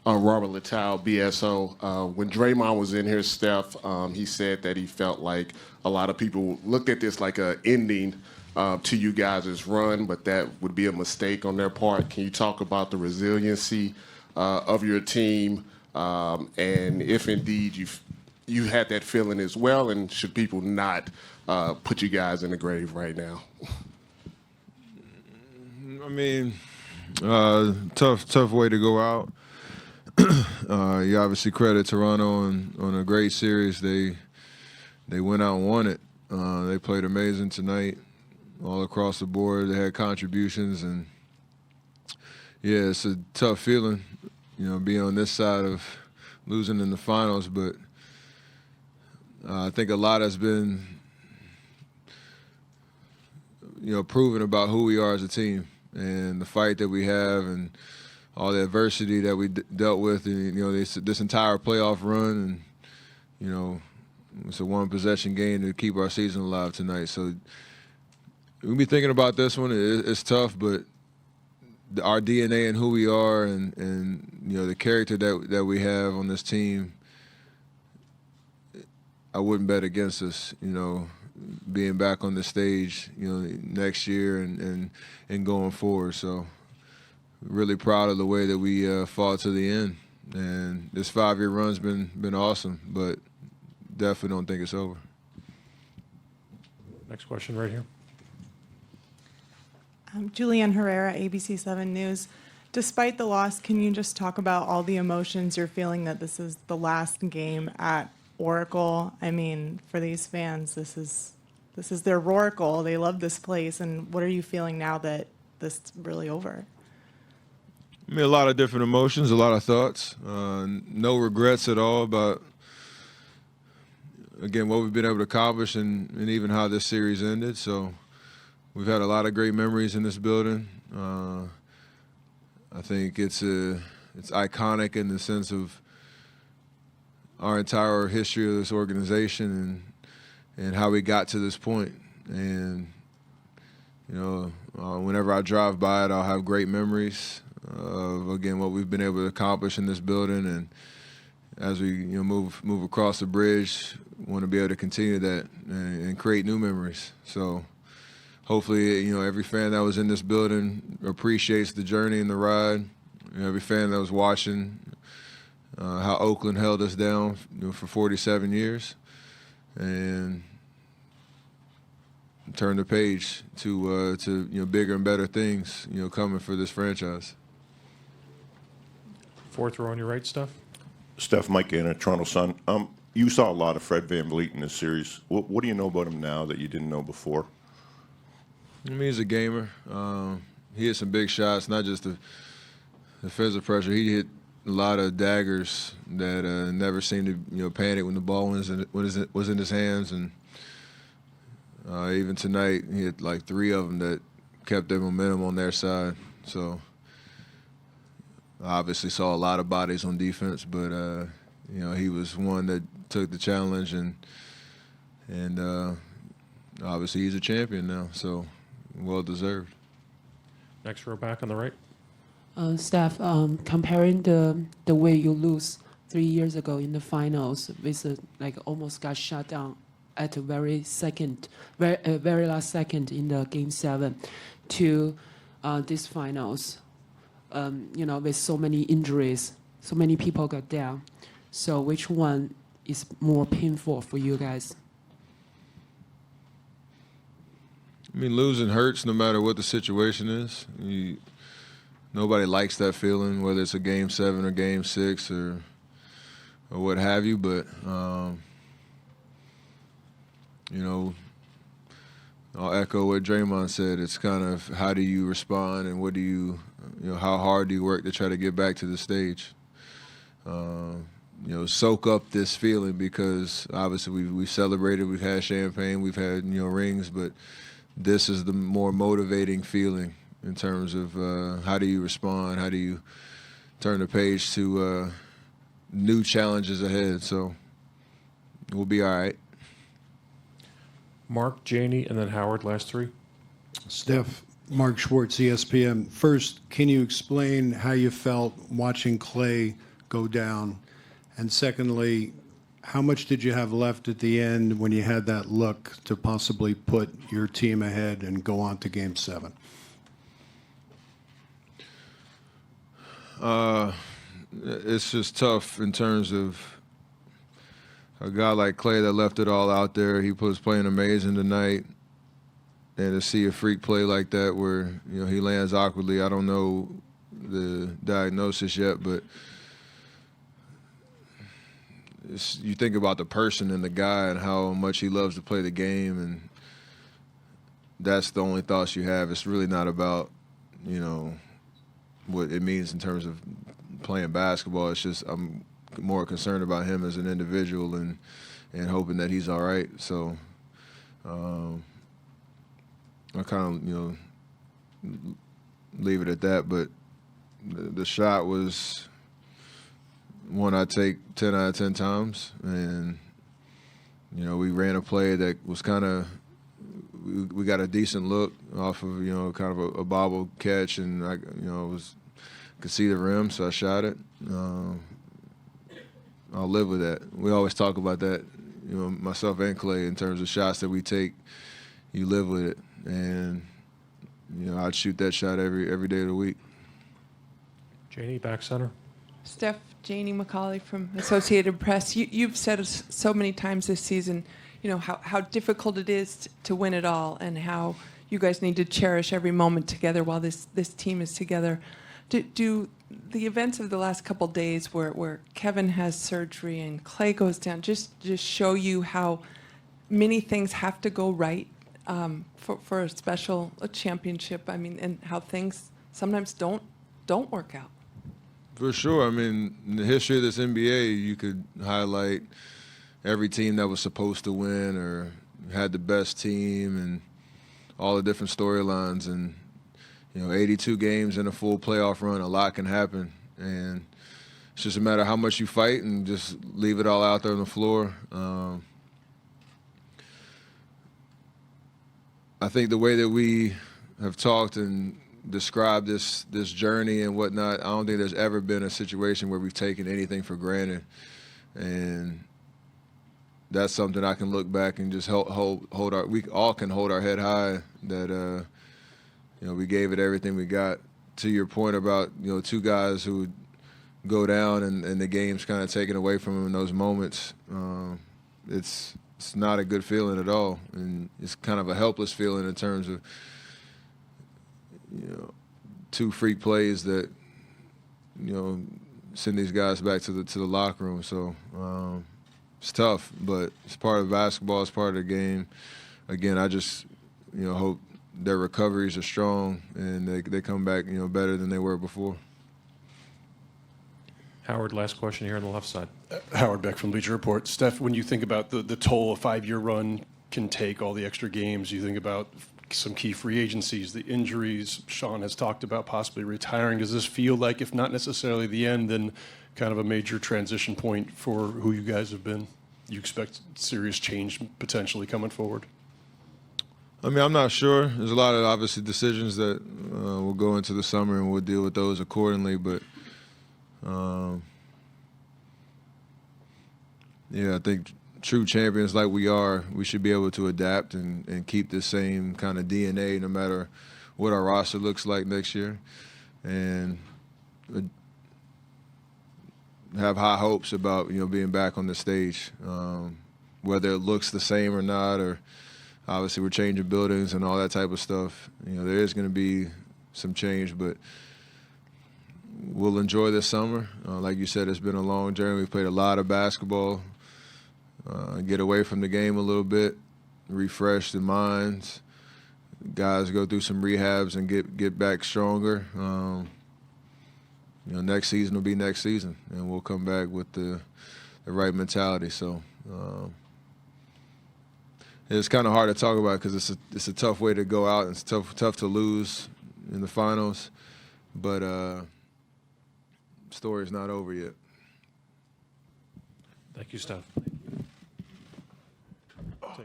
Robert Littal, BSO. When Draymond was in here, Steph, he said that he felt like a lot of people looked at this like an ending to you guys' run, but that would be a mistake on their part. Can you talk about the resiliency of your team, and if indeed you had that feeling as well, and should people not put you guys in the grave right now? I mean, tough way to go out. You obviously credit Toronto on a great series. They went out and won it. They played amazing tonight, all across the board. They had contributions, and yeah, it's a tough feeling, being on this side of losing in the finals. But I think a lot has been, proven about who we are as a team and the fight that we have and all the adversity that we dealt with, and this entire playoff run, and it's a one-possession game to keep our season alive tonight. So we'll be thinking about this one. It's tough, but our DNA and who we are, and the character that we have on this team, I wouldn't bet against us. Being back on the stage, next year and going forward. So. Really proud of the way that we fought to the end, and this 5-year run's been awesome, but definitely don't think it's over. Next question right here. Julianne Herrera, ABC 7 News. Despite the loss, can you just talk about all the emotions you're feeling that this is the last game at Oracle? I mean, for these fans, this is their Roracle. They love this place, and what are you feeling now that this is really over? I mean, a lot of different emotions, a lot of thoughts. No regrets at all about, again, what we've been able to accomplish and even how this series ended. So we've had a lot of great memories in this building. I think it's iconic in the sense of our entire history of this organization and how we got to this point. And, whenever I drive by it, I'll have great memories of, again, what we've been able to accomplish in this building, and as we move across the bridge, want to be able to continue that and create new memories. So hopefully, every fan that was in this building appreciates the journey and the ride. Every fan that was watching how Oakland held us down for 47 years, and turn the page to bigger and better things coming for this franchise. Fourth row on your right, Steph. Steph, Mike Gannon, Toronto Sun. You saw a lot of Fred VanVleet in this series. What do you know about him now that you didn't know before? I mean, he's a gamer. He hit some big shots, not just the defensive pressure. He hit a lot of daggers that never seemed to panic when the ball was in his hands. And even tonight, he hit like 3 of them that kept their momentum on their side. So I obviously saw a lot of bodies on defense, but he was one that took the challenge, and obviously he's a champion now, so well deserved. Next row back on the right. Steph, comparing the way you lose 3 years ago in the finals with almost got shut down at the very last second in the Game 7 to this finals, with so many injuries, so many people got down. So which one is more painful for you guys? I mean, losing hurts no matter what the situation is. Nobody likes that feeling, whether it's a Game 7 or Game 6 or what have you. But, I'll echo what Draymond said. It's kind of how do you respond and what do you, how hard do you work to try to get back to the stage. Soak up this feeling, because obviously we've celebrated, we've had champagne, we've had, rings, but this is the more motivating feeling in terms of how do you respond, how do you turn the page to new challenges ahead. So we'll be all right. Mark, Janie, and then Howard, last 3. Steph, Mark Schwartz, ESPN. First, can you explain how you felt watching Clay go down? And secondly, how much did you have left at the end when you had that look to possibly put your team ahead and go on to Game 7? It's just tough in terms of a guy like Clay that left it all out there. He was playing amazing tonight. And to see a freak play like that where, he lands awkwardly, I don't know the diagnosis yet, but you think about the person and the guy and how much he loves to play the game, and that's the only thoughts you have. It's really not about, what it means in terms of playing basketball. It's just I'm more concerned about him as an individual and hoping that he's all right. So I kind of, leave it at that. But the shot was one I take 10 out of 10 times. And, we ran a play that was kind of, we got a decent look off of, kind of a bobble catch. And, could see the rim, so I shot it. I'll live with that. We always talk about that, myself and Clay, in terms of shots that we take. You live with it. And, I'd shoot that shot every day of the week. Janie, back center. Steph, Janie McCauley from Associated Press. You've said so many times this season, how difficult it is to win it all and how you guys need to cherish every moment together while this team is together. Do the events of the last couple days where Kevin has surgery and Clay goes down just show you how many things have to go right for a championship? I mean, and how things sometimes don't work out. For sure. I mean, in the history of this NBA, you could highlight every team that was supposed to win or had the best team and all the different storylines. And, 82 games in a full playoff run, a lot can happen. And it's just a matter of how much you fight and just leave it all out there on the floor. I think the way that we have talked and described this journey and whatnot, I don't think there's ever been a situation where we've taken anything for granted. And that's something I can look back and just we all can hold our head high that, we gave it everything we got. To your point about, two guys who would go down and the game's kind of taken away from them in those moments, it's not a good feeling at all. And it's kind of a helpless feeling in terms of, two freak plays that, send these guys back to the locker room. So it's tough, but it's part of basketball. It's part of the game. Again, I just, hope their recoveries are strong and they come back, better than they were before. Howard, last question here on the left side. Howard Beck from Bleacher Report. Steph, when you think about the toll a 5-year run can take, all the extra games, you think about some key free agencies, the injuries. Sean has talked about possibly retiring. Does this feel like, if not necessarily the end, then kind of a major transition point for who you guys have been? You expect serious change potentially coming forward? I mean, I'm not sure. There's a lot of, obviously, decisions that will go into the summer, and we'll deal with those accordingly. But, I think true champions like we are, we should be able to adapt and keep the same kind of DNA no matter what our roster looks like next year. And have high hopes about, being back on the stage, whether it looks the same or not, or obviously we're changing buildings and all that type of stuff. There is going to be some change, but we'll enjoy this summer. Like you said, it's been a long journey. We've played a lot of basketball, get away from the game a little bit, refresh the minds. Guys go through some rehabs and get back stronger. Next season will be next season, and we'll come back with the right mentality. So it's kind of hard to talk about because it's a tough way to go out, and it's tough to lose in the finals. But story's not over yet. Thank you, Steph.